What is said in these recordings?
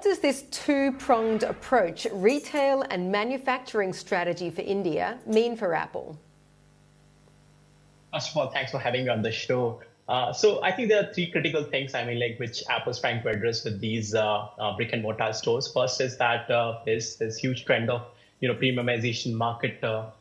does this two-pronged approach, retail and manufacturing strategy for India, mean for Apple? First of all, thanks for having me on the show. So I think there are three critical things, which Apple's trying to address with these brick and mortar stores. First is that there's this huge trend of, premiumization market,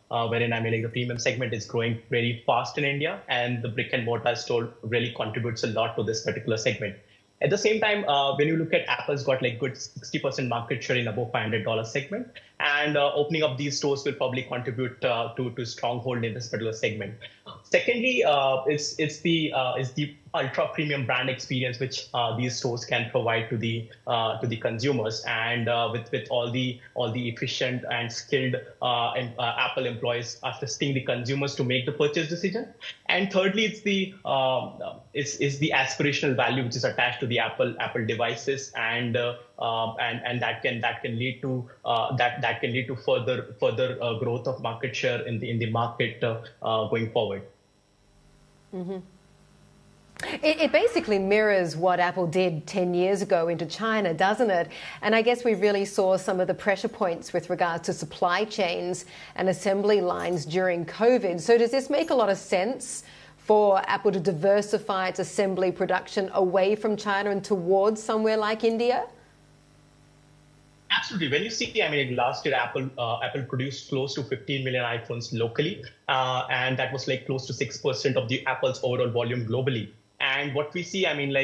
wherein, the premium segment is growing very fast in India, and the brick and mortar store really contributes a lot to this particular segment. At the same time, when you look at Apple's got like good 60% market share in above $500 segment, and opening up these stores will probably contribute to stronghold in this particular segment. Secondly, is the ultra premium brand experience which these stores can provide to the consumers, and with all the efficient and skilled Apple employees assisting the consumers to make the purchase decision. And thirdly, it's the aspirational value which is attached to the Apple devices, and that can lead to further growth of market share in the market going forward. Mm-hmm. It basically mirrors what Apple did 10 years ago into China, doesn't it? And I guess we really saw some of the pressure points with regards to supply chains and assembly lines during COVID. So does this make a lot of sense for Apple to diversify its assembly production away from China and towards somewhere like India? Absolutely. When you see, last year Apple produced close to 15 million iPhones locally, and that was like close to 6% of the Apple's overall volume globally. And what we see, by the end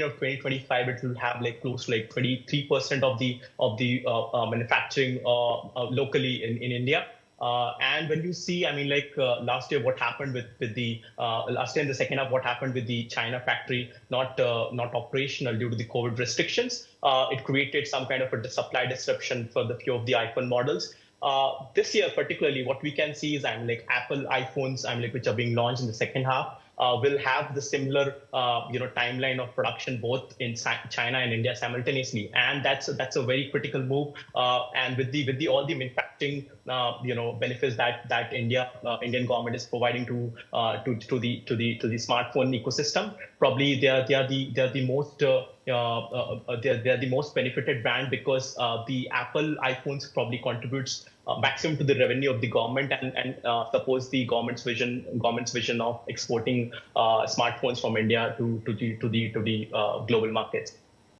of 2025, it will have like close to like 23% of the manufacturing locally in India. And when you see, last year, what happened with the last year in the second half, what happened with the China factory not operational due to the COVID restrictions, it created some kind of a supply disruption for the few of the iPhone models. This year, particularly, what we can see is Apple iPhones, which are being launched in the second half, will have the similar timeline of production both in China and India simultaneously, and that's a very critical move. And with all the manufacturing benefits that Indian government is providing to the smartphone ecosystem, probably they are the most benefited brand, because the Apple iPhones probably contributes maximum to the revenue of the government, and suppose the government's vision of exporting smartphones from India to the global markets.